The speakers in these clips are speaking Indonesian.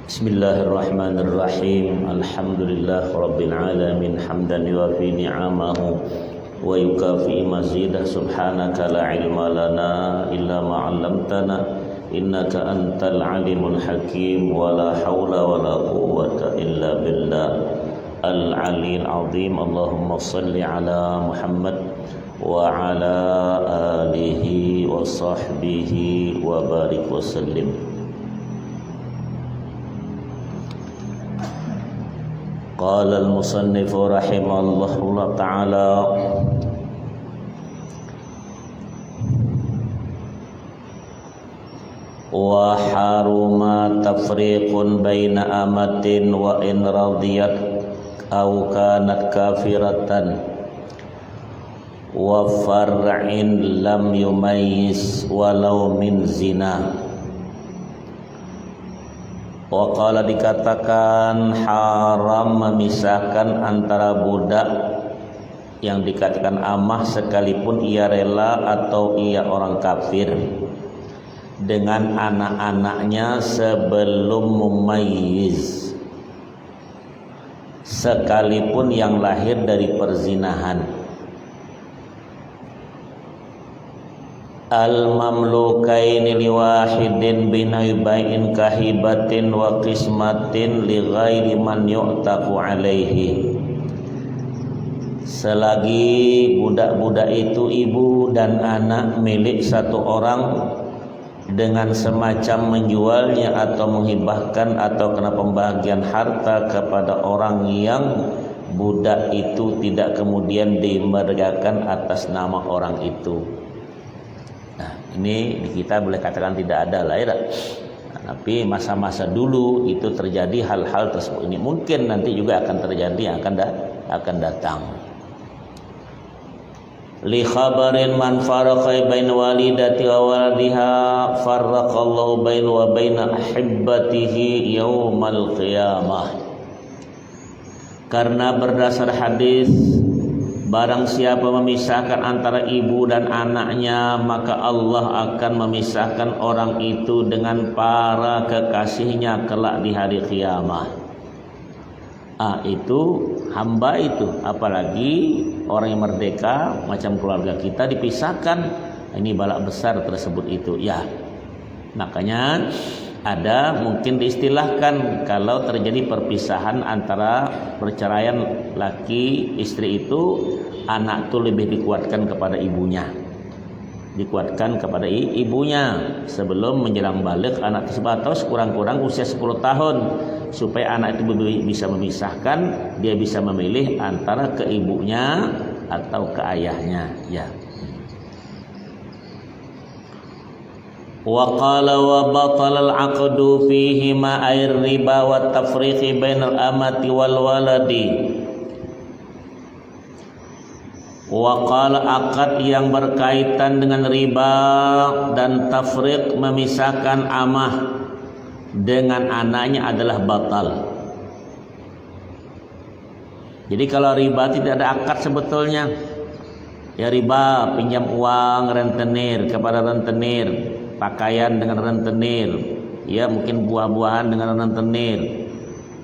Bismillahirrahmanirrahim. Alhamdulillah Rabbil alamin hamdan yuwafi ni'amahu wa yukafi mazidah. Subhanaka la ilma lana illa ma 'allamtana innaka antal alimul hakim. Wa la hawla wa la quwwata illa billah al-'aliyyil 'azim. Allahumma shalli ala Muhammad wa ala alihi wa sahbihi wa barik wa sallim. Qala al-musannif rahimahullah ta'ala wa haruma tafriqun baina amatin wa in radiyat aw kanat kafiratan wa far'in lam yumayyiz walau min zina. Waqala dikatakan haram memisahkan antara budak yang dikatakan amah sekalipun ia rela atau ia orang kafir dengan anak-anaknya sebelum mumayyiz, sekalipun yang lahir dari perzinahan. Al-mamlukaini liwahidin binaibain kahibatin wa qismatin li ghairi man yu'taqu alaihi. Selagi budak-budak itu ibu dan anak milik satu orang dengan semacam menjualnya atau menghibahkan atau kena pembagian harta kepada orang yang budak itu tidak kemudian dimerdekakan atas nama orang itu. Ini kita boleh katakan tidak ada lah ya. Tapi masa-masa dulu itu terjadi hal-hal tersebut. Ini mungkin nanti juga akan terjadi, akan datang. Li khabarin man farqa bain walidati wa waladiha farraqallahu bain wa baina ahibbatihi yaumal qiyamah. Karena berdasar hadis, barang siapa memisahkan antara ibu dan anaknya, maka Allah akan memisahkan orang itu dengan para kekasihnya kelak di hari kiamat. Itu hamba itu, apalagi orang yang merdeka macam keluarga kita dipisahkan. Ini balak besar tersebut itu ya. Makanya ada mungkin diistilahkan kalau terjadi perpisahan antara perceraian laki istri itu, anak itu lebih dikuatkan kepada ibunya, sebelum menjelang balik anak tersebut, atau sekurang-kurang usia 10 tahun, supaya anak itu bisa memisahkan, dia bisa memilih antara ke ibunya atau ke ayahnya ya. Wa qala wa batala al-'aqdu fihi ma riba wa tafriqi bainal amati wal waladi. Wa qala akad yang berkaitan dengan riba dan tafriq memisahkan amah dengan anaknya adalah batal. Jadi kalau riba tidak ada akad sebetulnya. Ya riba, pinjam uang rentenir kepada rentenir, pakaian dengan rentenir, ya mungkin buah-buahan dengan rentenir,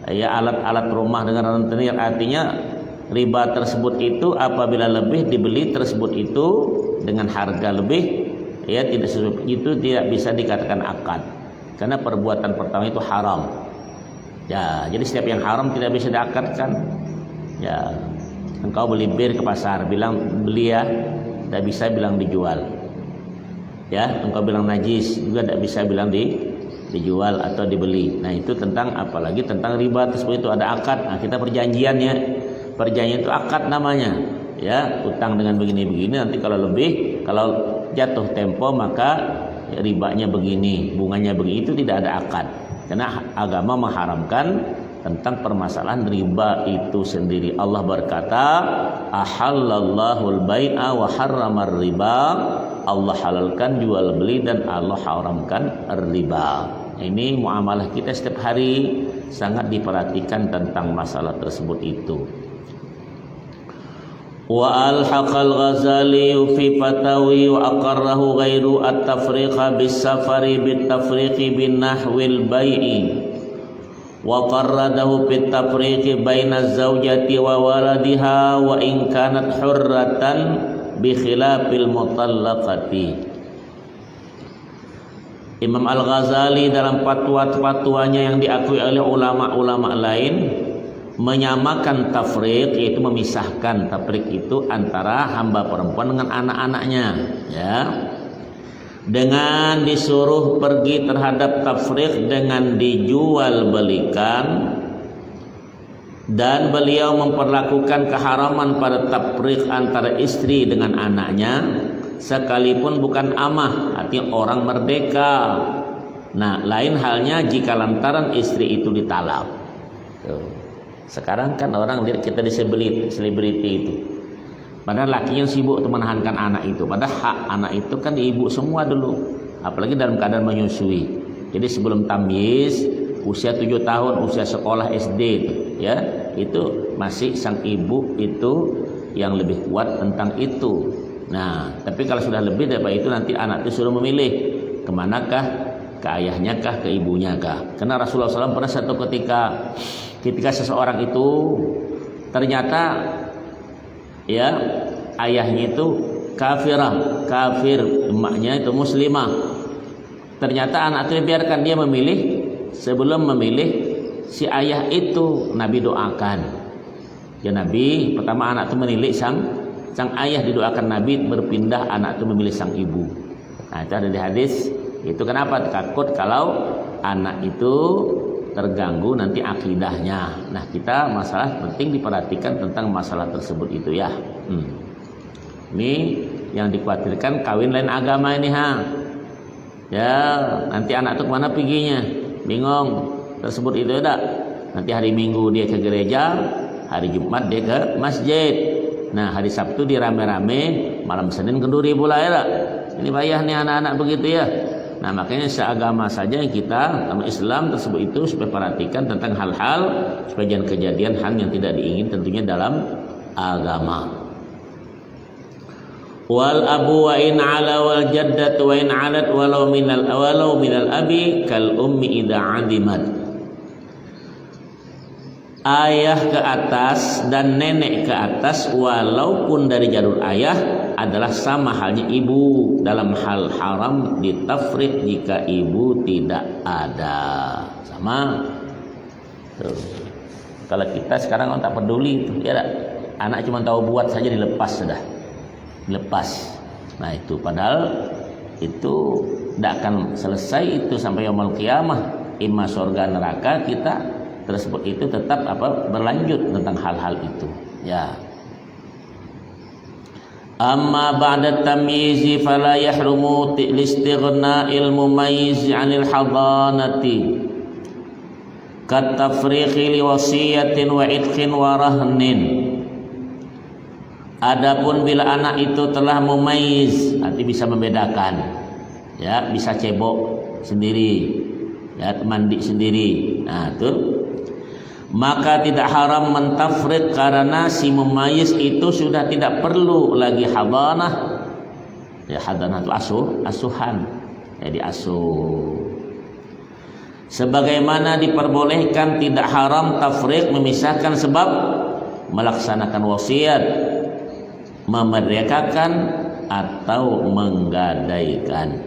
ya alat-alat rumah dengan rentenir. Artinya riba tersebut itu apabila lebih dibeli tersebut itu dengan harga lebih, ya tidak itu tidak bisa dikatakan akad, karena perbuatan pertama itu haram. Ya, jadi setiap yang haram tidak bisa diakadkan. Ya, engkau beli bir ke pasar, bilang beli ya, tidak bisa bilang dijual. Ya, engkau bilang najis juga tidak bisa bilang dijual atau dibeli. Nah itu tentang, apalagi tentang riba tersebut itu ada akad. Nah kita perjanjiannya, perjanjian itu akad namanya. Ya, utang dengan begini-begini, nanti kalau lebih, kalau jatuh tempo maka ya, ribanya begini, bunganya begini, itu tidak ada akad. Karena agama mengharamkan tentang permasalahan riba itu sendiri. Allah berkata, ahallallahu al-bai'a wa harramar riba. Allah halalkan jual beli dan Allah haramkan riba. Ini muamalah kita setiap hari sangat diperhatikan tentang masalah tersebut itu. Wa al-haqal Ghazali fi fatawi wa aqarrahu ghairu at-tafriqa bis-safari bit-tafriqi bin nahwil bai'i wa qarradahu fit tafriqi baina zaujati wa waladiha wa in kanat hurratan bi khilafil mutallaqati. Imam Al-Ghazali dalam fatwa-fatwanya yang diakui oleh ulama-ulama lain menyamakan tafriq, yaitu memisahkan. Tafriq itu antara hamba perempuan dengan anak-anaknya, ya. Dengan disuruh pergi terhadap tafriq dengan dijual belikan, dan beliau memperlakukan keharaman pada tafriq antara istri dengan anaknya sekalipun bukan amah, artinya orang merdeka. Nah, lain halnya jika lantaran istri itu ditalak. Sekarang kan orang lihat kita di selebriti itu, padahal lakinya sibuk untuk menahankan anak itu, padahal hak anak itu kan ibu semua dulu, apalagi dalam keadaan menyusui. Jadi sebelum tamyiz, usia 7 tahun, usia sekolah SD itu, ya, itu masih sang ibu itu yang lebih kuat tentang itu. Nah, tapi kalau sudah lebih daripada itu, nanti anak itu suruh memilih kemanakah, ke ayahnya kah, ke ibunya kah. Karena Rasulullah SAW pernah satu ketika seseorang itu ternyata, ya, ayahnya itu kafir, emaknya itu muslimah. Ternyata anak itu biarkan dia memilih. Sebelum memilih si ayah itu, Nabi doakan. Ya, Nabi pertama anak itu menilik sang ayah, didoakan Nabi berpindah anak itu memilih sang ibu. Nah, itu ada di hadis. Itu kenapa? Takut kalau anak itu terganggu nanti akidahnya. Nah, kita masalah penting diperhatikan tentang masalah tersebut itu, ya. Ini yang dikhawatirkan kawin lain agama ini, ya, nanti anak itu kemana perginya, bingung tersebut itu, tidak. Nanti hari Minggu dia ke gereja, hari Jumat dia ke masjid. Nah, hari Sabtu dia rame-rame, malam Senin kenduri pula, ya. Ini payah nih anak-anak begitu, ya. Nah, makanya seagama saja kita sama Islam tersebut itu supaya perhatikan tentang hal-hal kejadian hal yang tidak diingin tentunya dalam agama. Wal abu wa in ala wal jaddatu wa in alat walau minal abi kal ummi idza adimat. Ayah ke atas dan nenek ke atas walaupun dari jalur ayah adalah sama halnya ibu dalam hal haram ditafriq jika ibu tidak ada. Sama. Tuh. Kalau kita sekarang tak peduli itu, ya, anak cuma tahu buat saja dilepas sudah. Dilepas. Nah, itu padahal itu tidak akan selesai itu sampai yaumul qiyamah. Imma surga neraka kita tersebut itu tetap berlanjut tentang hal-hal itu, ya. Amma ba'da tamyizi fala yahrumu listighna'il mumayyiz 'anil hadanati kat tafriqi li wasiyatin wa idkhin wa rahnin. Adapun bila anak itu telah mumayyiz, arti bisa membedakan, ya, bisa cebok sendiri, ya, mandi sendiri. Nah, itu maka tidak haram mentafriq karena si mumayyiz itu sudah tidak perlu lagi hadanah. Ya, hadanah itu asuhan. Jadi asuh. Sebagaimana diperbolehkan tidak haram tafriq memisahkan sebab melaksanakan wasiat, memerdekakan atau menggadaikan.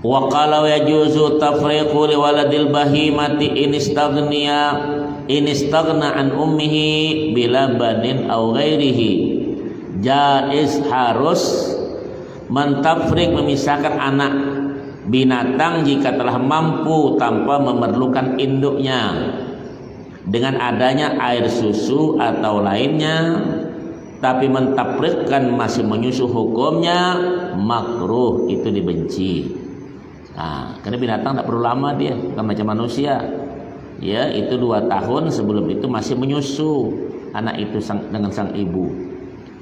Wa qala yajuzu tafriqu li waladil bahimati in istaghna an ummihi bila banin aw ghairihi. Jaiz, harus mentafriq memisahkan anak binatang jika telah mampu tanpa memerlukan induknya dengan adanya air susu atau lainnya, tapi mentafriqkan masih menyusu hukumnya makruh, itu dibenci. Nah, karena binatang tak perlu lama, dia bukan macam manusia, ya, itu 2 tahun sebelum itu masih menyusu anak itu dengan sang ibu,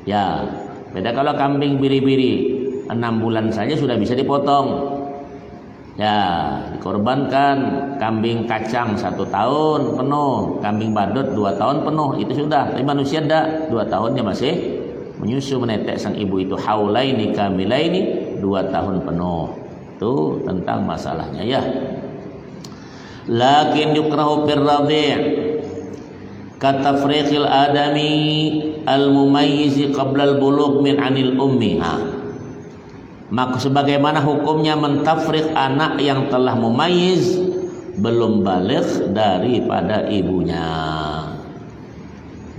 ya. Beda kalau kambing biri-biri 6 bulan saja sudah bisa dipotong, ya, dikorbankan. Kambing kacang 1 tahun penuh, kambing badut 2 tahun penuh, itu sudah. Tapi manusia tidak, 2 tahunnya masih menyusu, menetek sang ibu itu haulaini kamilaini, 2 tahun penuh. itu tentang masalahnya ya. Lakin yukrahu fir radhi' katafriqil adami al-mumayyiz qabla al-bulugh min 'anil ummi. Maka sebagaimana hukumnya mentafriq anak yang telah mumayyiz belum baligh daripada ibunya.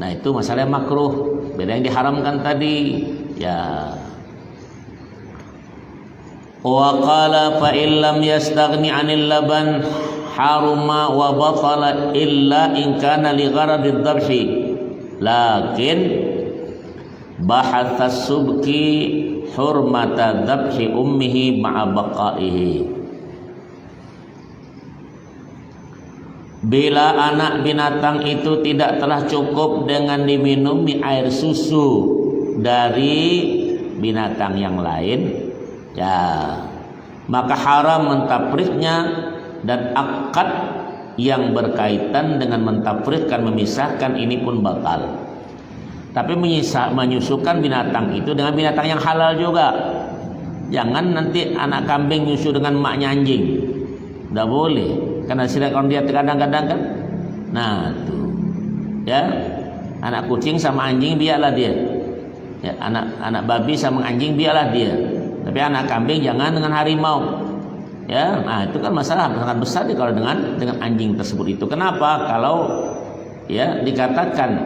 Nah itu masalah makruh, beda yang diharamkan tadi ya. Wa qala fa illam yastaghni 'anil laban haruma wa batala illa in kana li gharadid dhabhi lakin bahatha subki hurmata dhabhi ummihi ma'a baqaihi. Bila anak binatang itu tidak telah cukup dengan diminumi air susu dari binatang yang lain ya, maka haram mentafriknya. Dan akad yang berkaitan dengan mentafrikkan, memisahkan ini pun batal. Tapi menyusukan binatang itu dengan binatang yang halal juga. Jangan nanti anak kambing nyusu dengan maknya anjing, tidak boleh. Karena silakan dia kadang-kadang kan. Nah tuh ya, anak kucing sama anjing biarlah dia. Ya, anak babi sama anjing biarlah dia. Tapi anak kambing jangan dengan harimau. Ya, nah itu kan masalah sangat besar kalau dengan anjing tersebut itu. Kenapa? Kalau ya dikatakan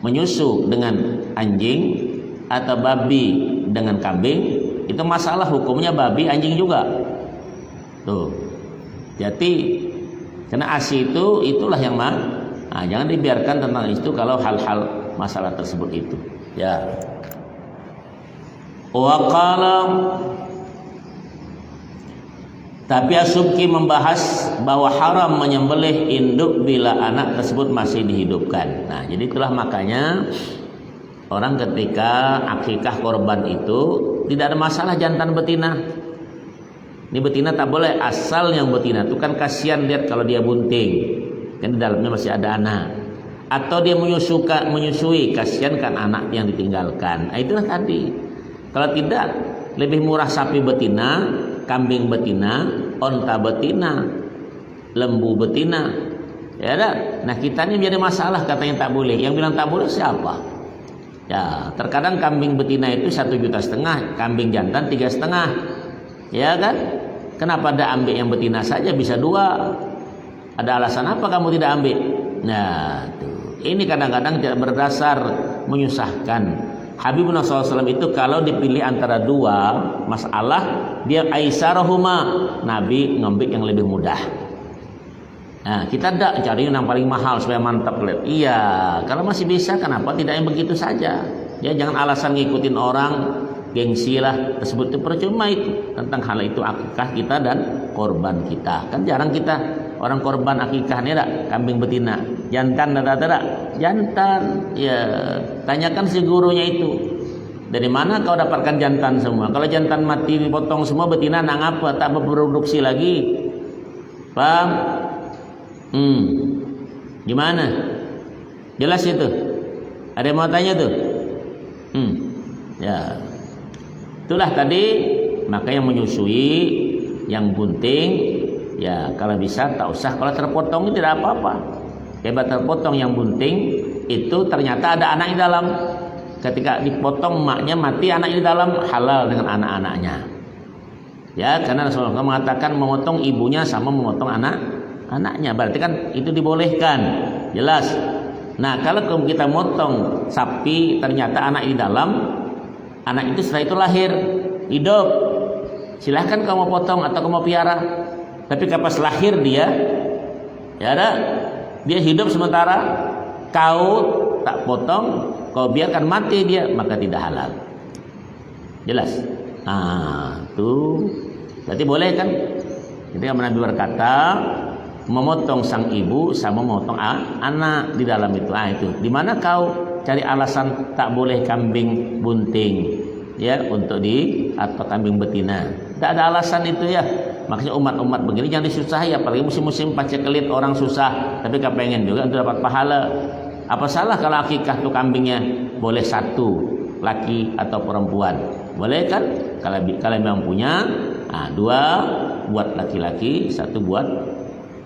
menyusu dengan anjing atau babi dengan kambing, itu masalah hukumnya babi anjing juga. Tuh. Jadi karena ASI itulah yang jangan dibiarkan tentang itu kalau hal-hal masalah tersebut itu. Ya. Wa qala tapi As-Subki membahas bahwa haram menyembelih induk bila anak tersebut masih dihidupkan. Nah, jadi itulah makanya orang ketika akikah korban itu tidak ada masalah jantan betina. Ini betina tak boleh, asal yang betina itu kan kasihan lihat kalau dia bunting, kan di dalamnya masih ada anak. Atau dia menyusui, kasihan kan anak yang ditinggalkan. Nah, itulah tadi. Kalau tidak, lebih murah sapi betina, kambing betina, onta betina, lembu betina. Ya ada. Nah kita ini menjadi masalah katanya tak boleh. Yang bilang tak boleh siapa? Ya terkadang kambing betina itu 1,5 juta, kambing jantan 3,5. Ya kan? Kenapa ada ambil yang betina saja bisa 2? Ada alasan apa kamu tidak ambil? Nah tuh. Ini kadang-kadang tidak berdasar, menyusahkan. Habibuna SAW itu kalau dipilih antara 2 masalah, dia aisarahuma, Nabi ngambil yang lebih mudah. Nah kita tidak cari yang paling mahal supaya mantap lihat. Iya, kalau masih bisa kenapa tidak yang begitu saja? Ya jangan alasan ngikutin orang, gengsi lah tersebut, itu percuma itu. Tentang hal itu akikah kita dan korban kita. Kan jarang kita orang korban akikah ini tak kambing betina, jantan tidak jantan. Ya tanyakan si gurunya itu, dari mana kau dapatkan jantan semua? Kalau jantan mati dipotong semua, betina nang apa? Tak berproduksi lagi. Paham? Gimana? Jelas itu? Ada yang mau tanya tuh? Ya. Itulah tadi, maka yang menyusui, yang bunting, ya kalau bisa tak usah. Kalau terpotong itu tidak apa-apa. Hebat terpotong yang bunting itu ternyata ada anak di dalam. Ketika dipotong maknya mati, anak di dalam, halal dengan anak-anaknya. Ya, karena Rasulullah mengatakan memotong ibunya sama memotong anaknya. Berarti kan itu dibolehkan. Jelas. Nah, kalau kita motong sapi ternyata anak di dalam, anak itu setelah itu lahir, hidup. Silahkan kamu potong atau kamu piara. Tapi pas lahir dia, ya ada, dia hidup sementara, kau tak potong, kau biarkan mati dia, maka tidak halal. Jelas? Tuh, berarti boleh kan? Jadi Nabi berkata, memotong sang ibu sama memotong anak di dalam itu. Itu. Di mana kau cari alasan tak boleh kambing bunting, ya untuk atau kambing betina? Tidak ada alasan itu ya. Makanya umat-umat begini jangan disusahi, apalagi musim-musim paceklit orang susah, tapi kepengen juga untuk dapat pahala. Apa salah kalau akikah tuh kambingnya boleh 1, laki atau perempuan? Boleh kan? Kalau memang punya, Dua buat laki-laki, satu buat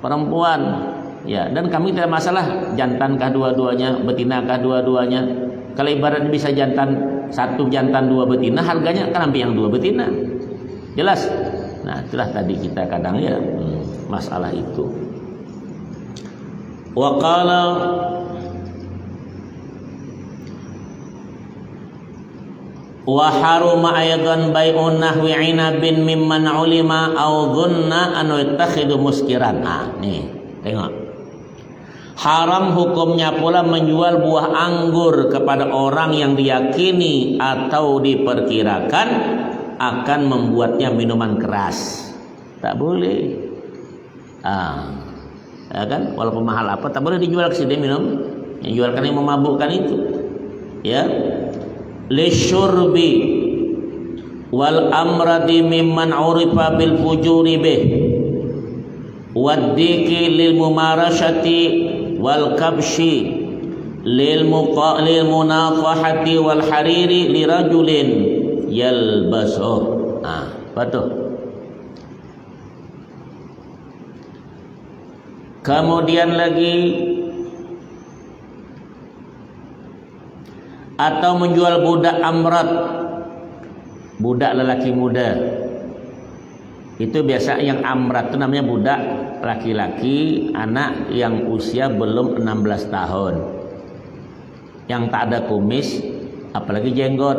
perempuan. Ya, dan kami tidak masalah jantankah dua-duanya, betinakah dua-duanya. Kalau ibaratnya bisa satu jantan dua betina, harganya kan ambil yang dua betina. Jelas? Nah, itulah tadi kita kadang ya masalah itu. Wa qala wa haruma aydan bai'un nahwi 'inabin mimman 'ulima aw dhunna an yattakhidhu muskiran. Nih, tengok. Haram hukumnya pula menjual buah anggur kepada orang yang diyakini atau diperkirakan akan membuatnya minuman keras. Tak boleh. Ya kan? Walaupun mahal apa, tak boleh dijual ke sini minum. Yang jualkan yang memabukkan itu. Ya. Lisyurbi wal amradi mimman urifa bil fujuri bih waddiki lil mumarashati wal kabshi lil munafahati wal hariri li rajulin yalbasuh. Betul. Kemudian lagi atau menjual budak amrat, budak lelaki muda. Itu biasa yang amrat itu namanya budak laki-laki, anak yang usia belum 16 tahun, yang tak ada kumis apalagi jenggot,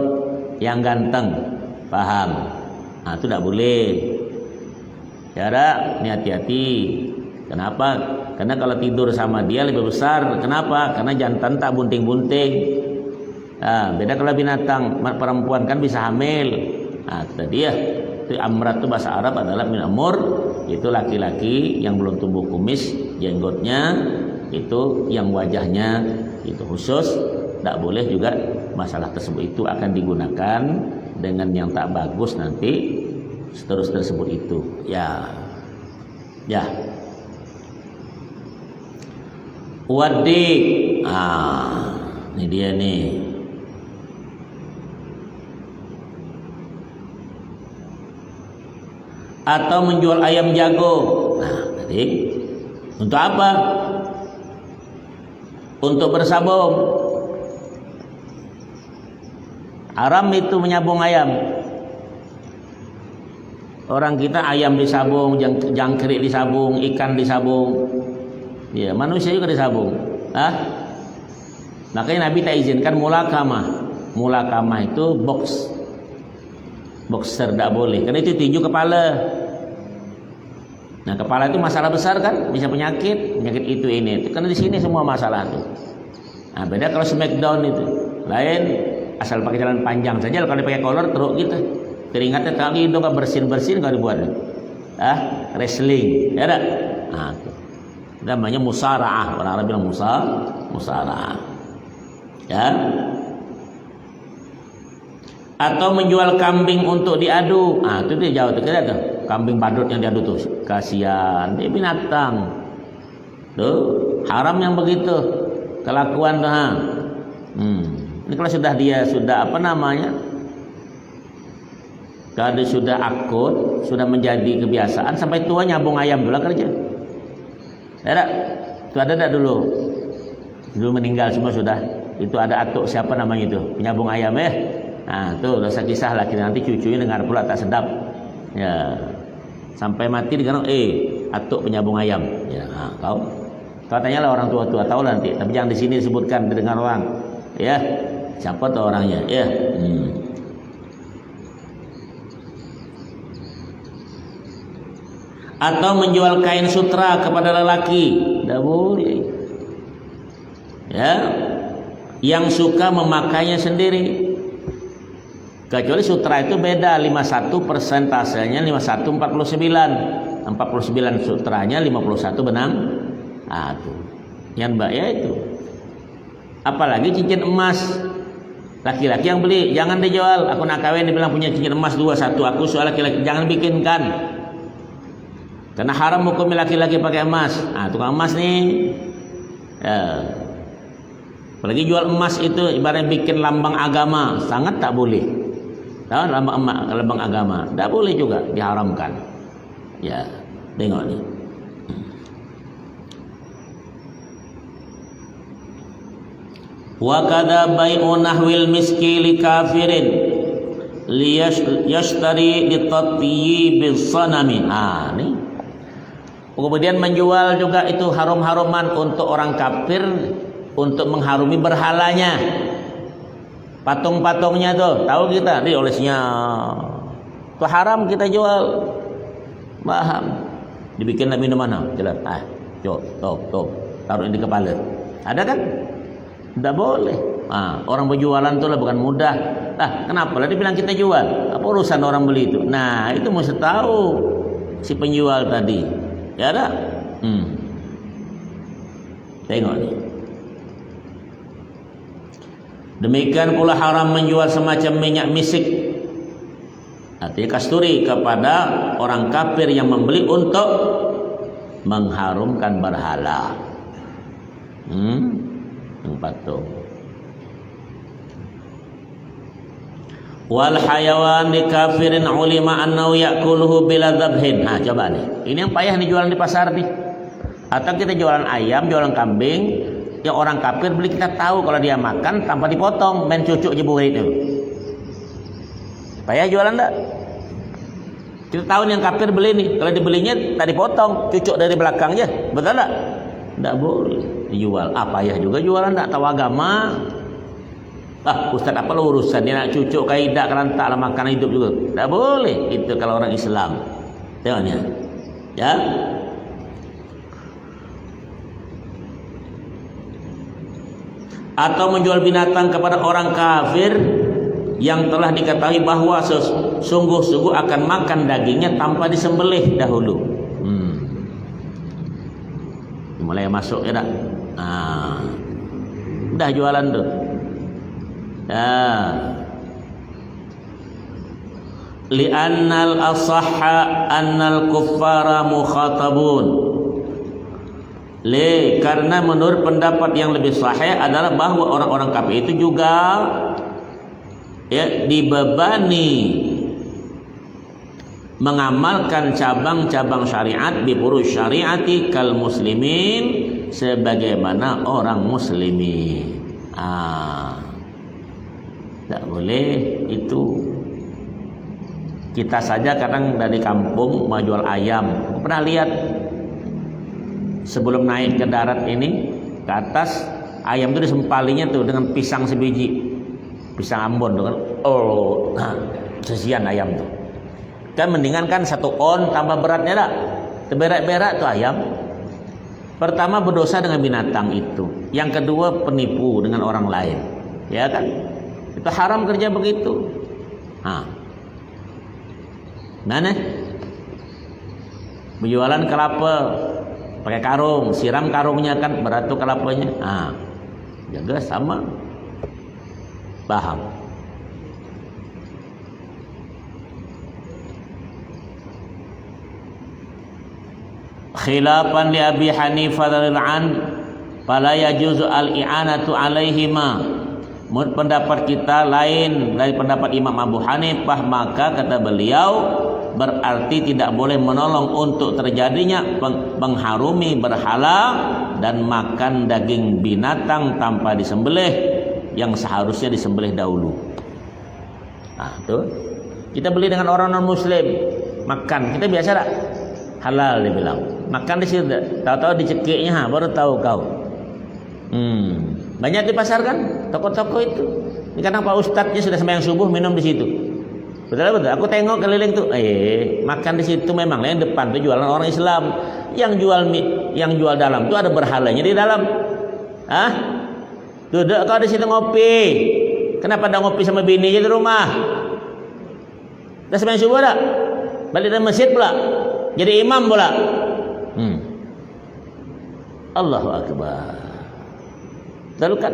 yang ganteng, paham? Itu tidak boleh. Cara ini hati-hati. Kenapa? Karena kalau tidur sama dia lebih besar. Kenapa? Karena jantan tak bunting-bunting. Beda kalau binatang perempuan kan bisa hamil. Itu dia. Itu amrat itu bahasa Arab adalah min amur, itu laki-laki yang belum tumbuh kumis, jenggotnya itu, yang wajahnya itu khusus. Tidak boleh juga masalah tersebut itu akan digunakan dengan yang tak bagus nanti terus tersebut itu. Ya. Wadik. Ini dia nih. Atau menjual ayam jago. Tadi untuk apa? Untuk bersabung. Haram itu menyabung ayam. Orang kita ayam disabung, jangkrik disabung, ikan disabung. Ya, manusia juga disabung. Makanya Nabi tak izinkan mulakamah. Mulakamah itu boxer tidak boleh, karena itu tinju kepala. Nah, kepala itu masalah besar kan, bisa penyakit itu ini. Karena di sini semua masalah itu. Beda kalau smackdown itu, lain asal pakai jalan panjang saja. Kalau pakai kolor teruk gitu, teringatnya kali itu kan bersin kalau dibuat. Wrestling, ya tak? Itu namanya musara'ah. Orang Arab bilang musara'ah. Ya. Atau menjual kambing untuk diadu. Itu dia jauh tuh, kira tuh. Kambing badut yang diadu tuh, kasihan, dia binatang. Tuh, haram yang begitu kelakuan tuh. Ini kalau sudah kalau sudah akut, sudah menjadi kebiasaan, sampai tua nyabung ayam dulu kerja. Ada, itu ada tak dulu meninggal semua sudah. Itu ada atuk siapa namanya itu, penyabung ayam tuh dosa kisah lagi, nanti cucunya dengar pula tak sedap. Ya, sampai mati dikenal atuk penyabung ayam. Ya, kau tanyalah orang tua tahu nanti, tapi jangan di sini disebutkan, didengar orang. Ya, siapa tuh orangnya? Ya. Atau menjual kain sutra kepada lelaki, tidak boleh. Ya, yang suka memakainya sendiri. Kecuali sutra itu beda, 51 persentasenya, 51 49 sutranya, 51 benang. Tuh yang mbak ya itu. Apalagi cincin emas, laki-laki yang beli, jangan dijual. Aku nak kawin, dibilang punya cincin emas 2, 1 aku soal laki-laki, jangan bikinkan. Karena haram hukum laki-laki pakai emas. Tukang emas nih. Ya. Apalagi jual emas itu ibaratnya bikin lambang agama, sangat tak boleh. lambang agama. Tak boleh juga, diharamkan. Ya, tengok ni. Wa kadza bai'u nahwil miski li kafirin liyashtari litatyibiz sanami. Ni. Kemudian menjual juga itu harum-haruman untuk orang kafir untuk mengharumi berhalanya. Patung-patungnya tuh, tahu kita diolesnya. Itu haram kita jual. Paham? Dibikin minuman, jelas. Top. Taruh di kepala. Ada kan? Tidak boleh. Orang berjualan itu lah bukan mudah. Kenapa lah dibilang kita jual? Apa urusan orang beli itu? Nah, itu mesti tahu si penjual tadi. Ya ada? Tengok ni. Demikian pula haram menjual semacam minyak misik, artinya kasturi, kepada orang kafir yang membeli untuk mengharumkan berhala. Patung. Wal hayawan di kafirin ulima annahu ya'kuluhu bila dzabhin. Coba nih. Ini yang payah nih jualan di pasar nih. Atau kita jualan ayam, jualan kambing, yang orang kafir beli, kita tahu kalau dia makan tanpa dipotong, main cucuk je buah itu. Payah jualan enggak? Kita tahu nih yang kafir beli nih, kalau dibelinya tak dipotong, cucuk dari belakang je. Betul enggak? Enggak boleh dijual. Payah juga jualan, enggak tahu agama. Ustaz apa lo urusan dia nak cucuk kaidah kerantak lah makan hidup juga. Tak boleh. Itu kalau orang Islam. Tengoknya. Ya. Atau menjual binatang kepada orang kafir yang telah diketahui bahwa sungguh-sungguh akan makan dagingnya tanpa disembelih dahulu. Mulai masuk ya tak? Udah jualan tu. Li'annal asahha annal kuffara mukhatabun. Karena menurut pendapat yang lebih sahih adalah bahwa orang-orang kafir itu juga dibebani mengamalkan cabang-cabang syariat bipurus syariati kal muslimin, sebagaimana orang muslimin. Tak boleh itu. Kita saja kadang dari kampung mau jual ayam. Aku pernah lihat sebelum naik ke darat ini, ke atas, ayam itu disempalinya tuh dengan pisang sebiji, pisang Ambon tuh kan. Sesian ayam tuh. Kan mendingan kan 1 on tambah beratnya dah. Terberak-berak tuh ayam. Pertama berdosa dengan binatang itu. Yang kedua penipu dengan orang lain. Ya kan? Itu haram kerja begitu. Mana? Berjualan kelapa pakai karung, siram karungnya kan berat tuh kelapanya. Jaga sama. Paham? Khilafan li Abi Hanifah radhiyallahu fala yajuzu al-i'anatu alaihima. Menurut pendapat kita lain dari pendapat Imam Abu Hanifah, maka kata beliau berarti tidak boleh menolong untuk terjadinya mengharumi berhala dan makan daging binatang tanpa disembelih yang seharusnya disembelih dahulu. Tuh. Kita beli dengan orang non muslim, makan, kita biasa tak? Halal dia bilang. Makan di situ, tahu-tahu dicekiknya, baru tahu kau. Banyak di pasar kan, toko-toko itu. Ini kadang Pak Ustadznya sudah sembahyang subuh minum di situ. Betul. Aku tengok keliling tuh, makan di situ memang. Yang depan tuh jualan orang Islam. Yang jual dalam tuh ada berhalanya di dalam. Duduk kau di situ ngopi. Kenapa dah ngopi sama bini aja di rumah? Dah sembahyang subuh dah. Balik dari masjid pula. Jadi imam pula. Allahu Akbar. Lalu kan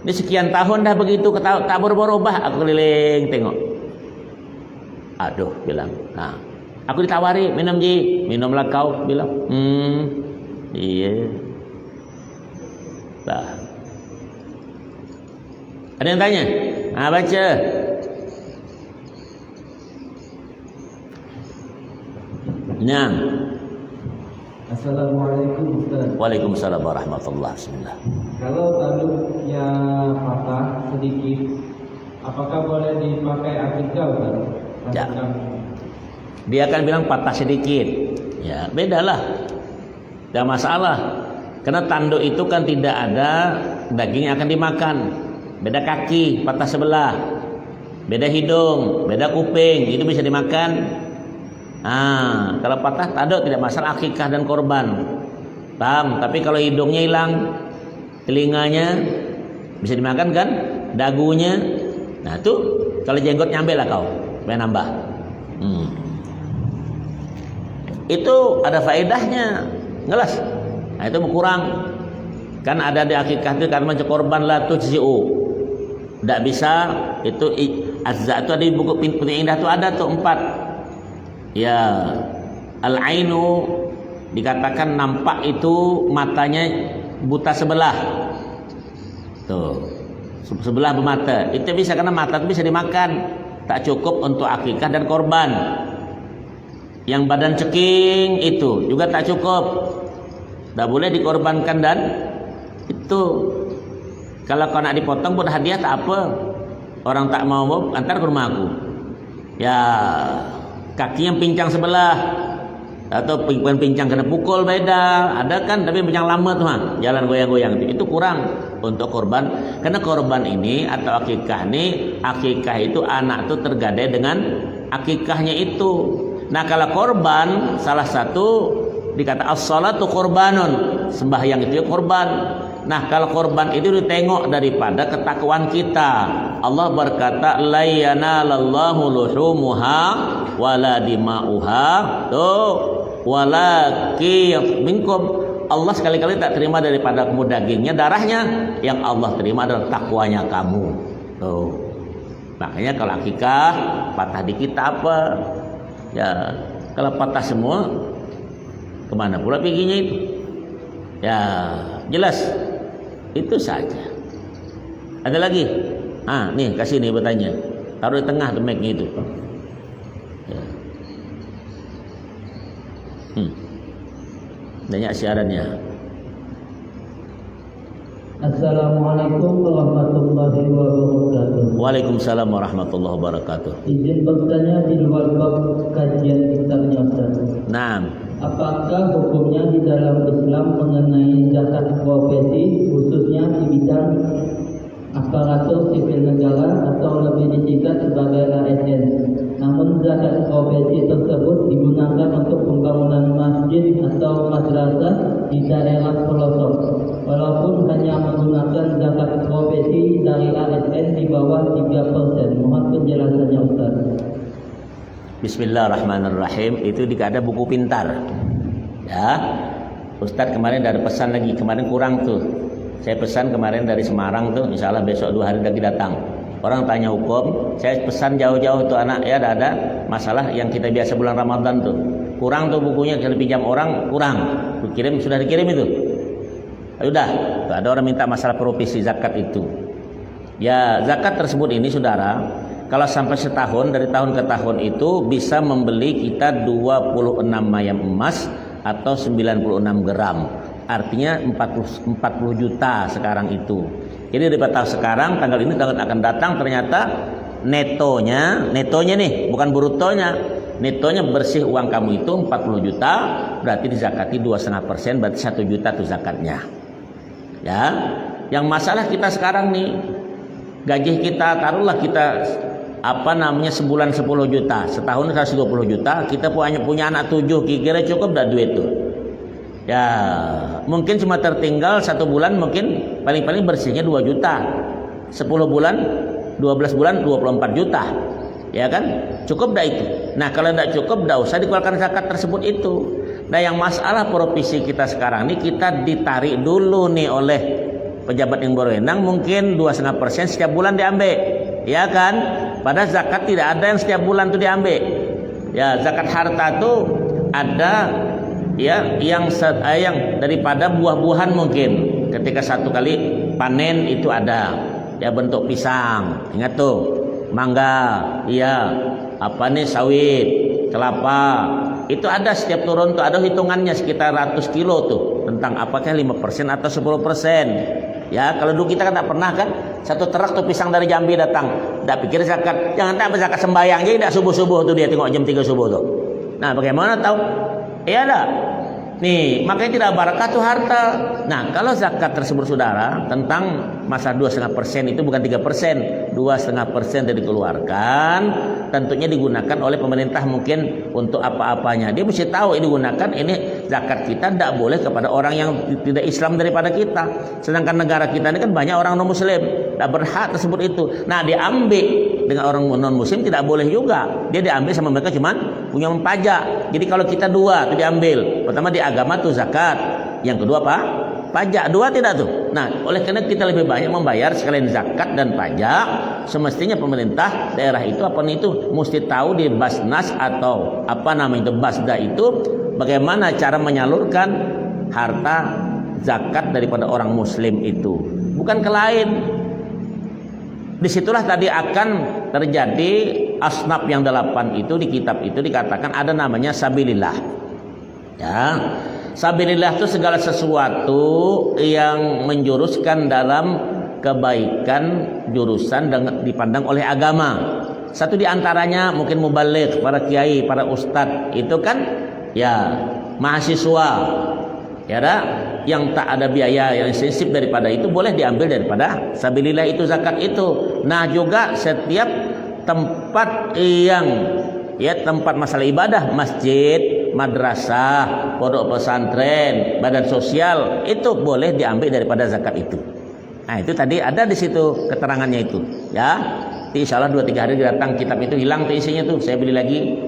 ini sekian tahun dah begitu, tak berubah. Aku keliling tengok. Aduh, bilang. Aku ditawari minum ji, minumlah kau, bilang. Iya. Ada yang tanya? Baca. Nah. Assalamualaikum Ustaz. Waalaikumsalam warahmatullahi wabarakatuh. Kalau tanduknya patah sedikit, apakah boleh dipakai akikah Ustaz? Ya. Dia akan bilang patah sedikit. Ya, bedalah. Tidak masalah. Karena tanduk itu kan tidak ada daging yang akan dimakan. Beda kaki, patah sebelah. Beda hidung, beda kuping, itu bisa dimakan. Kalau patah tanduk tidak masalah akikah dan korban. Paham? Tapi kalau hidungnya hilang, telinganya bisa dimakan kan? Dagunya. Nah, tuh kalau jenggot nyampe lah kau, pengen nambah. Itu ada faedahnya. Ngelas. Nah, itu berkurang. Kan ada di akikah itu karena macam korban la tujzi'u. Tidak bisa itu azza itu ada di buku Pintu Indah itu ada tuh 4. Ya, al-ainu dikatakan nampak itu matanya buta sebelah. Tuh. Sebelah bermata. Itu bisa karena mata itu bisa dimakan. Tak cukup untuk akikah dan korban. Yang badan ceking itu juga tak cukup. Tak boleh dikorbankan dan itu. Kalau kau nak dipotong buat hadiah tak apa. Orang tak mau antar ke rumah aku. Ya, kaki yang pincang sebelah atau pincang kena pukul beda. Ada kan tapi pincang lama tuh jalan goyang-goyang itu kurang untuk korban. Karena korban ini atau akikah ini, akikah itu anak tuh tergadai dengan akikahnya itu. Nah, kalau korban salah satu dikata as-salatu korbanun, sembahyang itu korban. Nah, kalau korban itu ditengok daripada ketakwaan kita. Allah berkata la yanalallahu luhumuha wala dima'uha walakin minkum. Allah sekali-kali tak terima daripada kamu dagingnya, darahnya. Yang Allah terima adalah takwanya kamu. Tuh. Makanya kalau akikah patah dikit apa? Ya, kalau patah semua kemana pula perginya itu? Ya, jelas. Itu saja. Ada lagi? Nih kasih nih bertanya. Taruh di tengah tuh mic-nya itu. Ya. Banyak siarannya. Assalamualaikum warahmatullahi wabarakatuh. Waalaikumsalam warahmatullahi wabarakatuh. Izin bertanya di luar bab kajian kitabnya Ustaz. Nah, apakah hukumnya di dalam Islam mengenai zakat profesi khususnya di bidang aparatur sipil negara atau lebih disingkat sebagai ASN? Namun zakat profesi tersebut digunakan untuk pembangunan masjid atau madrasah di daerah pelosok. Walaupun hanya menggunakan zakat profesi dari ASN di bawah 3%. Mohon penjelasannya Ustaz. Bismillahirrahmanirrahim. Itu ada buku pintar. Ya. Ustadz kemarin ada pesan lagi. Kemarin kurang tuh. Saya pesan kemarin dari Semarang tuh. Insyaallah besok 2 hari lagi datang. Orang tanya hukum. Saya pesan jauh-jauh tuh anak. Ya ada masalah yang kita biasa bulan Ramadan tuh. Kurang tuh bukunya. Kalau pinjam orang kurang. Sudah dikirim itu. Udah. Tuh, ada orang minta masalah profesi zakat itu. Ya, zakat tersebut ini saudara, kalau sampai setahun, dari tahun ke tahun itu bisa membeli kita 26 mayam emas atau 96 gram. Artinya 40 juta sekarang itu. Jadi dari tahun sekarang, tanggal ini tahun akan datang ternyata netonya nih, bukan brutonya. Netonya bersih uang kamu itu 40 juta, berarti dizakati 2,5%, berarti 1 juta itu zakatnya. Ya, yang masalah kita sekarang nih, gaji kita taruhlah kita sebulan 10 juta, setahun 120 juta, kita punya anak 7, kira-kira cukup dah duit tuh. Ya, mungkin cuma tertinggal 1 bulan, mungkin paling-paling bersihnya 2 juta. 10 bulan, 12 bulan 24 juta. Ya kan? Cukup dah itu. Nah, kalau tidak cukup dah usah dikeluarkan zakat tersebut itu. Nah, yang masalah profesi kita sekarang ini kita ditarik dulu nih oleh pejabat yang berwenang, mungkin 2,5% setiap bulan diambil. Ya kan? Padahal zakat tidak ada yang setiap bulan tuh diambil. Ya, zakat harta tuh ada ya yang daripada buah-buahan mungkin. Ketika satu kali panen itu ada ya bentuk pisang. Ingat tuh, mangga, iya, sawit, kelapa. itu ada setiap turun tuh ada hitungannya sekitar 100 kilo tuh tentang apakah 5% atau 10%. Ya, kalau dulu kita kan tak pernah kan satu truk tuh pisang dari Jambi datang, tak pikir zakat, jangan tak zakat sembayang jadi tak subuh-subuh tuh dia tengok jam 3 subuh tuh. Nah, bagaimana tahu? Ya ada. Nih, makanya tidak barakah tuh harta. Nah, kalau zakat tersebut saudara tentang masa 2,5% itu bukan 3%, 2,5% yang dikeluarkan, tentunya digunakan oleh pemerintah mungkin untuk apa-apanya. Dia mesti tahu ini digunakan ini zakat kita tidak boleh kepada orang yang tidak Islam daripada kita. Sedangkan negara kita ini kan banyak orang non Muslim, tidak berhak tersebut itu. Nah, diambil dengan orang non Muslim tidak boleh juga. Dia diambil sama mereka cuman punya pajak. Jadi kalau kita dua itu diambil. Pertama di agama tuh zakat, yang kedua apa? Pajak. Dua tidak tuh. Nah, oleh karena kita lebih banyak membayar sekalian zakat dan pajak, semestinya pemerintah daerah itu apa nih itu mesti tahu di Basnas atau apa namanya itu Basda itu bagaimana cara menyalurkan harta zakat daripada orang Muslim itu, bukan ke lain. Disitulah tadi akan terjadi asnaf yang 8 itu di kitab itu dikatakan ada namanya sabilillah. Ya, sabilillah itu segala sesuatu yang menjuruskan dalam kebaikan jurusan dan dipandang oleh agama. Satu di antaranya mungkin mubaligh, para kiai, para ustadz itu kan ya mahasiswa. Ya, yang tak ada biaya yang sensif daripada itu boleh diambil daripada sabilillah itu zakat itu. Nah, juga setiap tempat yang ya tempat masalah ibadah, masjid, madrasah, pondok pesantren, badan sosial itu boleh diambil daripada zakat itu. Nah, itu tadi ada di situ keterangannya itu. Ya, insya Allah 2-3 hari datang kitab itu hilang tuh isinya tuh. Saya beli lagi.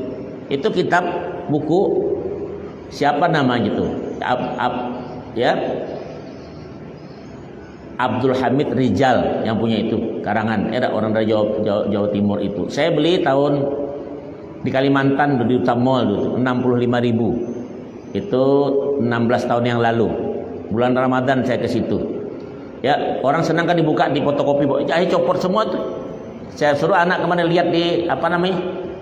Itu kitab buku siapa namanya tuh? Abdul Hamid Rijal yang punya itu karangan. Ada orang dari Jawa Timur itu. Saya beli tahun di Kalimantan di Utamol dulu 65.000. Itu 16 tahun yang lalu. Bulan Ramadan saya ke situ. Ya, orang senang kan dibuka di fotokopi, ayo copot semua tuh. Saya suruh anak kemana lihat di apa namanya?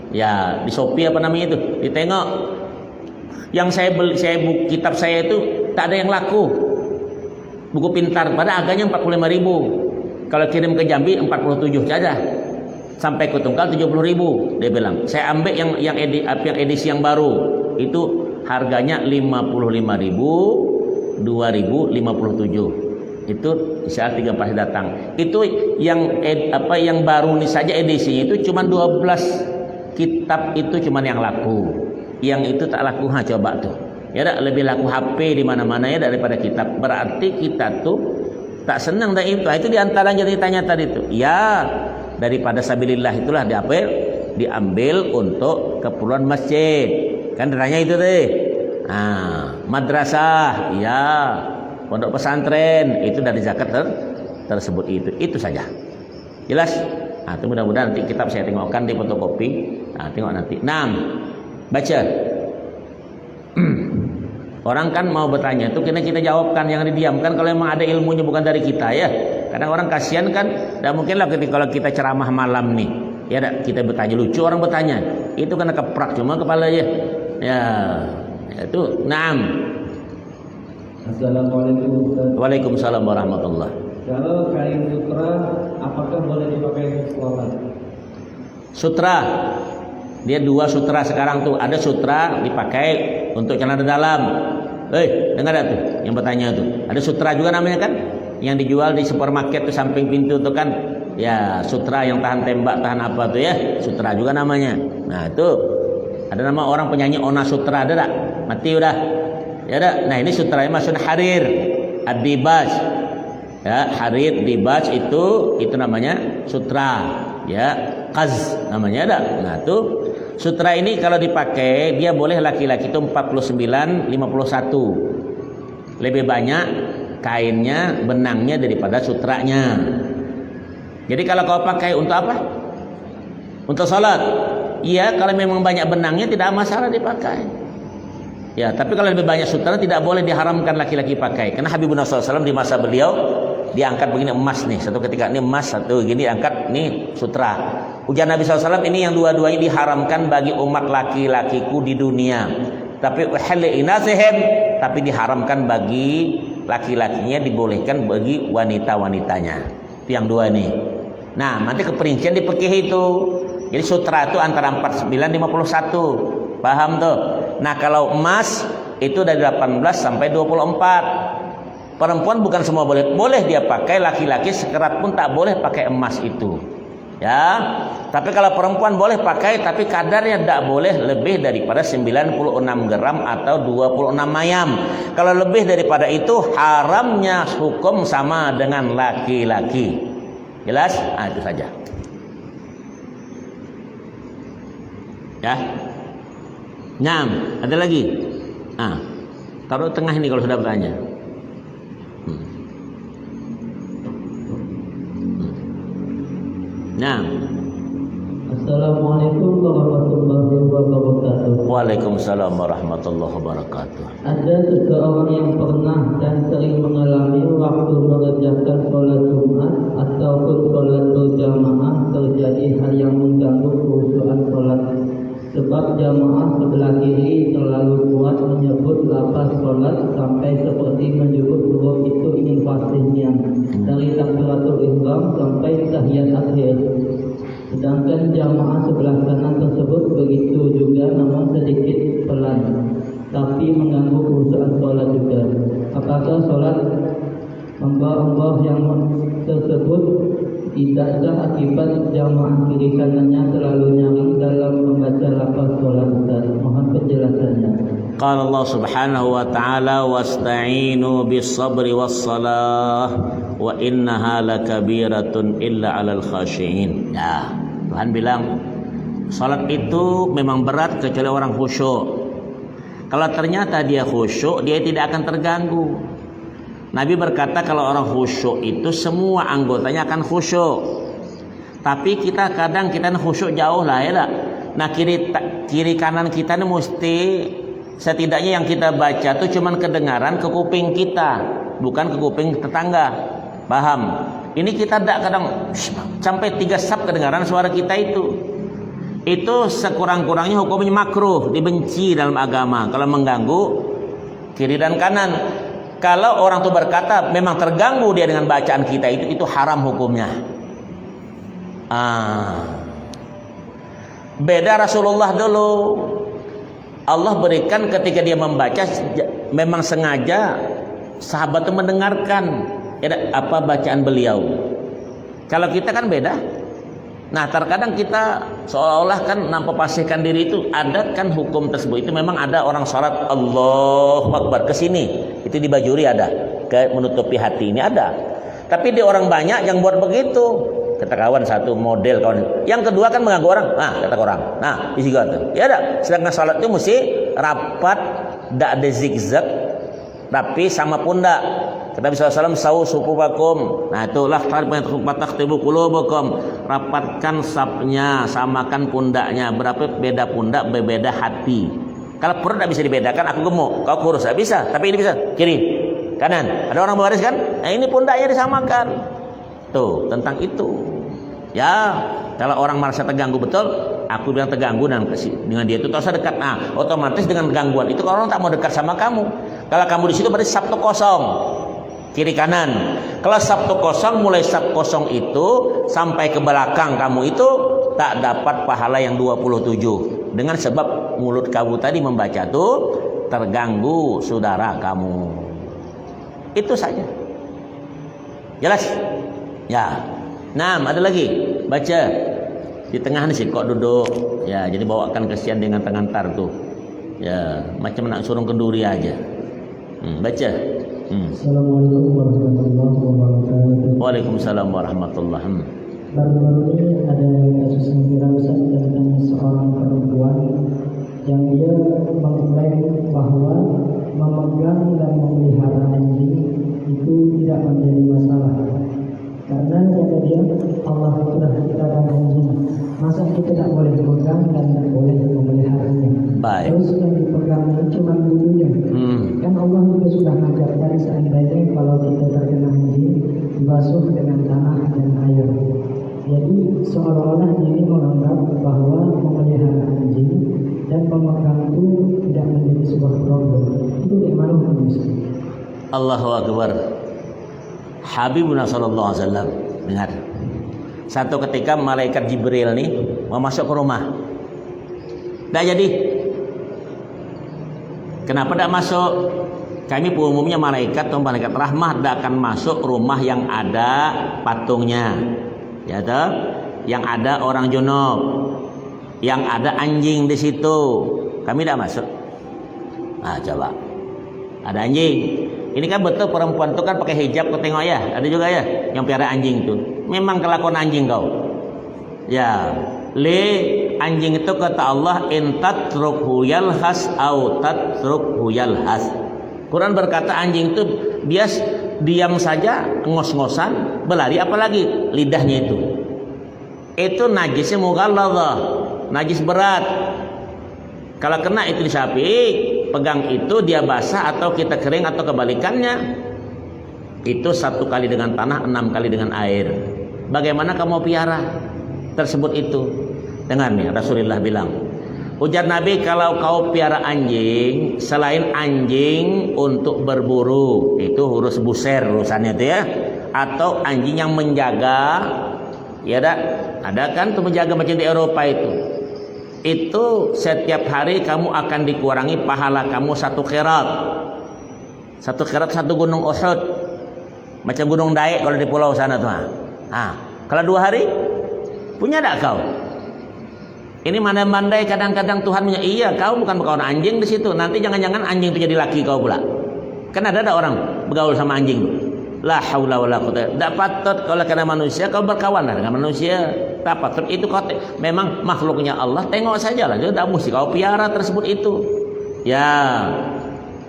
Ya, di Shopee apa namanya itu. Ditengok. Yang saya beli kitab saya itu tak ada yang laku. Buku pintar pada harganya 45.000. Kalau kirim ke Jambi 47 saja. Sampai ke Tungkal 70.000 dia bilang. Saya ambil yang edisi yang baru. Itu harganya 55.000, 2.057. Itu saat 3 pas datang. Itu yang baru ini saja edisinya itu cuma 12 kitab itu cuma yang laku. Yang itu tak laku, coba tuh. Ya dah, lebih laku HP di mana-mana ya daripada kitab. Berarti kita tuh tak senang dah itu. Itu diantaranya ditanya tadi tuh. Ya, daripada sabilillah itulah diambil untuk keperluan masjid. Kan ditanya itu deh. Nah, madrasah, ya, pondok pesantren itu dari zakat tersebut itu saja. Jelas? Nah, itu mudah-mudahan nanti kitab saya tengokkan di fotokopi. Nah, tengok nanti. 6. Baca. Orang kan mau bertanya itu kena kita jawabkan, yang didiamkan kalau memang ada ilmunya bukan dari kita ya. Kadang orang kasihan kan, tidak mungkinlah kalau kita ceramah malam nih. Ya kita bertanya lucu orang bertanya. Itu kena keprak cuma kepala aja. Ya, itu 6. Assalamualaikum Ustaz. Waalaikumsalam warahmatullah. Kalau kain sutra apakah boleh dipakai sholat? Sutra. Dia 2 sutra sekarang tuh. Ada sutra dipakai untuk celana dalam. Dengar tuh yang bertanya tuh. Ada sutra juga namanya kan? Yang dijual di supermarket tuh samping pintu tuh kan. Ya, sutra yang tahan tembak, tahan apa tuh ya? Sutra juga namanya. Nah, itu ada nama orang penyanyi Ona Sutra ada tak? Mati udah. Ya ada. Nah, ini sutra maksud harir, ad-dibaj. Ya, harir, dibaj itu namanya sutra. Ya, qaz namanya ada. Nah, tuh sutra ini kalau dipakai dia boleh laki-laki itu 49-51. Lebih banyak kainnya, benangnya daripada sutranya. Jadi kalau kau pakai untuk apa? Untuk salat. Iya, kalau memang banyak benangnya tidak masalah dipakai. Ya, tapi kalau lebih banyak sutra tidak boleh, diharamkan laki-laki pakai. Karena Habibuna SAW di masa beliau diangkat begini emas nih. Satu ketika ini emas, satu gini angkat nih sutra. Ujar Nabi SAW, ini yang dua-duanya diharamkan bagi umat laki-lakiku di dunia. Tapi tapi diharamkan bagi laki-lakinya, dibolehkan bagi wanita-wanitanya. Itu yang dua ini. Nah, nanti keperincian di fikih itu. Jadi sutra itu antara 49 51. Paham tuh? Nah, kalau emas itu dari 18 sampai 24. Perempuan bukan semua boleh. Boleh dia pakai, laki-laki sekerat pun tak boleh pakai emas itu. Ya, tapi kalau perempuan boleh pakai, tapi kadarnya tidak boleh lebih daripada 96 gram atau 26 mayam. Kalau lebih daripada itu, haramnya hukum sama dengan laki-laki. Jelas? Ah, itu saja. Ya. Ada lagi? Taruh tengah ini kalau sudah bertanya. Assalamualaikum warahmatullahi wabarakatuh. Waalaikumsalam warahmatullahi wabarakatuh. Ada seseorang yang pernah dan sering mengalami waktu mengerjakan sholat Jumat ataupun sholat berjamaah terjadi hal yang mengganggu khusyuan sholat. Sebab jamaah sebelah kiri terlalu kuat menyebut lafaz sholat sampai seperti menyebut huruf itu ingin fasihnya dari takbiratul ihram sampai tahiyat akhir. Sedangkan jamaah sebelah kanan tersebut begitu juga, namun sedikit pelan, tapi mengganggu khusyuan sholat juga. Apakah sholat hamba-hamba yang tersebut tidak sah akibat jamaah kiri kanannya terlalu nyaring dalam membaca lafaz sholat? Mohon penjelasannya. Qala Allah Subhanahu wa taala, wasta'inu bis-sabri was-salah wa innaha lakabiratun illa 'alal khashiyin. Ya, Tuhan bilang salat itu memang berat kecuali orang khusyuk. Kalau ternyata dia khusyuk, dia tidak akan terganggu. Nabi berkata kalau orang khusyuk itu semua anggotanya akan khusyuk. Tapi kita kadang kita khusyuk jauh lah ya. Nah kiri kanan kita ini mesti setidaknya yang kita baca tuh cuman kedengaran ke kuping kita, bukan ke kuping tetangga. Paham? Ini kita tidak kadang sampai 3 sab kedengaran suara kita itu. Itu sekurang-kurangnya hukumnya makruh, dibenci dalam agama kalau mengganggu kiri dan kanan. Kalau orang itu berkata memang terganggu dia dengan bacaan kita itu haram hukumnya. Beda Rasulullah dulu. Allah berikan ketika dia membaca memang sengaja sahabat itu mendengarkan apa bacaan beliau. Kalau kita kan beda. Nah, terkadang kita seolah-olah kan nampak pasihkan diri itu ada kan hukum tersebut. Itu memang ada orang salat Allahu Akbar ke sini. Itu di bajuri ada, ke menutupi hati ini ada. Tapi di orang banyak yang buat begitu. Kata kawan satu model kawan. Yang kedua kan mengganggu orang. Nah, kata orang. Nah, di situ tuh. Ya ada. Sedangkan salat itu mesti rapat, tidak ada zigzag, tapi sama pundak. Kata Nabi SAW, sawu sufufakum. Nah itulah takhtibu qulubakum. Rapatkan sapnya, samakan pundaknya. Berapa beda pundak, berbeda hati. Kalau perut tidak bisa dibedakan, aku gemuk, kau kurus, tidak bisa. Tapi ini bisa, kiri, kanan. Ada orang berbaris kan? Nah ini pundaknya disamakan. Tuh, tentang itu. Ya, kalau orang merasa terganggu betul, aku bilang terganggu dengan dia itu tak usah dekat. Nah, otomatis dengan gangguan itu kalau orang tak mau dekat sama kamu. Kalau kamu di situ berarti sabtu kosong. Kiri kanan. Kalau sabtu kosong, mulai sabtu kosong itu sampai ke belakang kamu itu tak dapat pahala yang 27. Dengan sebab mulut kamu tadi membaca tuh terganggu saudara kamu. Itu saja. Jelas? Ya. Nah, ada lagi. Baca. Di tengah nih sih kok duduk. Ya, jadi bawakan kesian dengan tangan tar tuh. Ya, macam nak suruh kenduri aja. Baca. Assalamualaikum warahmatullahi wabarakatuh. Waalaikumsalam warahmatullahi wabarakatuh. Baru-baru ini ada kasus yang viral tentang seorang perempuan yang dia mengklaim bahwa memegang dan memelihara anjing itu tidak menjadi masalah. Karena kata dia Allah sudah ciptakan anjing, masa kita tidak boleh pegang dan tidak boleh memeliharanya. Baik. Terus yang dipegang itu cuma bulunya. Kan Allah juga sudah mengajarkan seandainya kalau kita terkena anjing dibasuh dengan tanah dan air. Jadi seolah-olah ini menganggap bahwa memelihara anjing dan pemegang itu tidak menjadi sebuah problem. Itu bagaimana Ustaz? Allahu Akbar. Habibuna sallallahu alaihi wasallam, dengar. Satu ketika malaikat Jibril nih mau masuk ke rumah. Dah jadi. Kenapa tidak masuk? Kami umumnya malaikat atau malaikat rahmat tidak akan masuk rumah yang ada patungnya. Ya toh? Yang ada orang junub. Yang ada anjing di situ. Kami tidak masuk. Nah, coba. Ada anjing. Ini kan betul perempuan itu kan pakai hijab, kau tengok ya. Ada juga ya yang piara anjing itu. Memang kelakuan anjing kau. Ya, anjing itu kata Allah in tatrukhu yalhas au tatrukhu yalhas. Quran berkata anjing itu dia diam saja, ngos-ngosan, berlari apalagi lidahnya itu. Itu najisnya mughalladhah, najis berat. Kalau kena itu disapi, pegang itu dia basah atau kita kering atau kebalikannya. Itu 1 kali dengan tanah, 6 kali dengan air. Bagaimana kamu piara tersebut itu? Dengar nih, Rasulullah bilang, ujar Nabi, kalau kau piara anjing, selain anjing untuk berburu, itu urus buser urusannya itu ya, atau anjing yang menjaga, ya ada kan tuh menjaga macam di Eropa itu setiap hari kamu akan dikurangi pahala kamu 1 qirat. 1 qirat 1 gunung Uhud. Macam gunung Daik kalau di pulau sana tuh. Kalau 2 hari punya tak kau? Ini mandai-mandai kadang-kadang Tuhan punya. Iya, kau bukan berkawan anjing di situ. Nanti jangan-jangan anjing itu jadi laki kau pula. Kan ada orang bergaul sama anjing tuh. La haula wala quwwata. Tak patut kalau kena manusia kau berkawan dengan manusia. Tak patut itu kau memang makhluknya Allah. Tengok sajalah, dia tak mesti kau piara tersebut itu. Ya.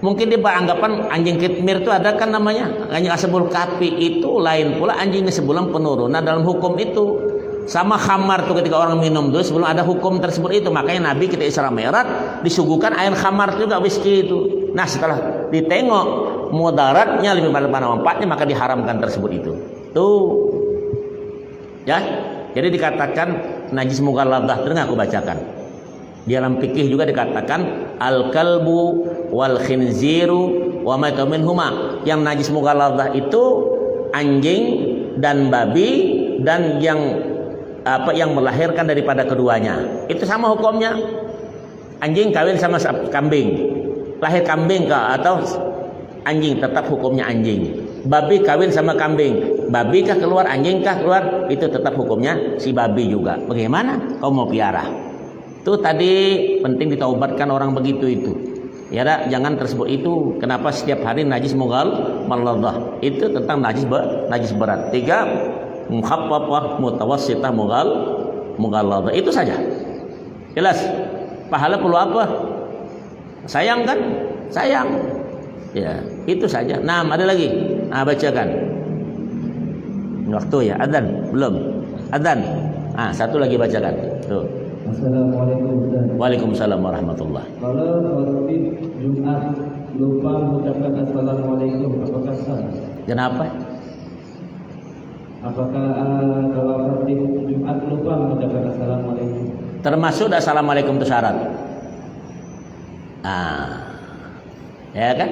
Mungkin dia beranggapan anjing kitmir itu ada kan namanya. Anjing asbul kapi itu lain pula anjing sebelum penurunan dalam hukum itu. Sama khamar tuh ketika orang minum tuh sebelum ada hukum tersebut itu. Makanya Nabi kita Isra Mi'raj disuguhkan air khamar juga whisky itu. Nah, setelah ditengok mudaratnya lebih pada manfaatnya maka diharamkan tersebut itu. Tuh. Ya. Jadi dikatakan najis mughalladhah. Dengar aku bacakan. Di dalam fikih juga dikatakan al-kalbu wal khinziru wa ma minhuma. Yang najis mughalladhah itu anjing dan babi dan yang melahirkan daripada keduanya. Itu sama hukumnya. Anjing kawin sama kambing. Lahir kambing atau anjing tetap hukumnya anjing. Babi kawin sama kambing. Babi kah keluar, anjing kah keluar, itu tetap hukumnya si babi juga. Bagaimana kau mau piara? Itu tadi penting ditaubatkan orang begitu itu. Ya jangan tersebut itu. Kenapa setiap hari najis mughalladhah? Itu tentang najis berat. 3 mukhaffafah mutawassithah mughalladhah. Itu saja. Jelas. Pahala perlu apa? Sayang kan? Sayang. Ya, itu saja. Nah, ada lagi. Nah, bacakan. Waktu ya, adzan belum? Adzan. Satu lagi bacakan. Tuh. Assalamualaikum Ustaz. Waalaikumsalam warahmatullahi. Kalau khotib Jumat lupa mengucapkan assalamualaikum, apakah sah? Kenapa? Apakah kalau khotib Jumat lupa mengucapkan assalamualaikum? Termasuk assalamualaikum itu syarat. Ya kan?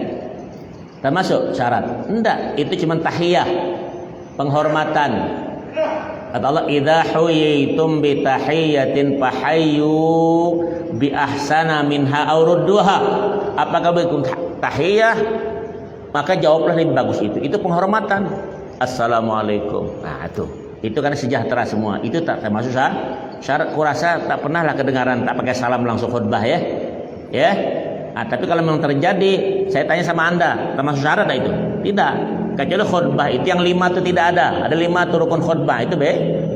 Termasuk syarat. Enggak, itu cuma tahiyah, penghormatan. Kata Allah, idza huyitum bi tahiyatin fahayyu bi ahsana minha aw rudduha. Apakah begitu tahiyah? Maka jawablah lebih bagus itu. Itu penghormatan. Assalamualaikum. Nah, itu kan sejahtera semua. Itu tak termasuk syarat. Kurasa tak pernah lah kedengaran tak pakai salam langsung khutbah ya. Ya. Tapi kalau memang terjadi, saya tanya sama Anda, termasuk syarat tak itu? Tidak. Kecuali khutbah itu yang 5 itu tidak ada. Ada 5 itu rukun khutbah itu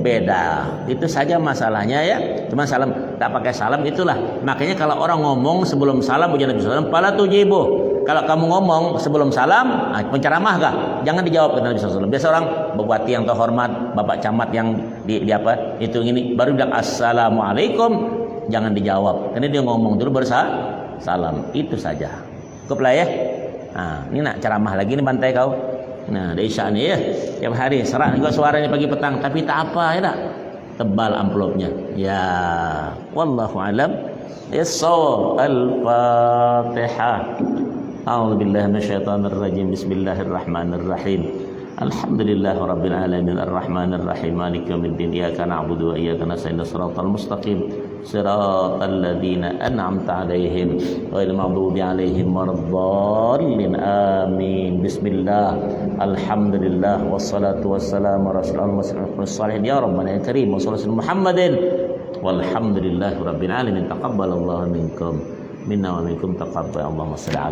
beda. Itu saja masalahnya ya. Cuma salam tak pakai salam itulah. Makanya kalau orang ngomong sebelum salam ujar Nabi sallallahu alaihi wasallam, "Fala tujibu." Kalau kamu ngomong sebelum salam, penceramah kah? Jangan dijawab kata Nabi sallallahu alaihi wasallam. Biasa orang bupati yang terhormat, bapak camat yang di apa? Itu ini baru bilang assalamualaikum, jangan dijawab. Karena dia ngomong dulu baru salam. Itu saja. Cukup lah ya. Ini nak ceramah lagi nih bantai kau. Nah, ada isya nih ya. Tiap hari serak juga suaranya pagi petang, tapi tak apa ya tak. tebal amplopnya. Ya, wallahu alam. As-shawab. Al-Fatihah. A'udzu billahi minasyaitonir rajim. Bismillahirrahmanirrahim. Alhamdulillah rabbil alamin arrahmanir rahim maliki yaumiddin iyyaka na'budu wa iyyaka nasta'in shiratal mustaqim shiratal ladzina an'amta 'alaihim ghairil maghdubi 'alaihim waladdallin amin. Bismillah alhamdulillah wassalatu wassalamu ala rasulillah salihin ya rabbana ya karim wa sallallahu Muhammadin walhamdulillahi rabbil alamin taqabbalallahu minkum minna wa minkum taqabbal Allahumma shalli ala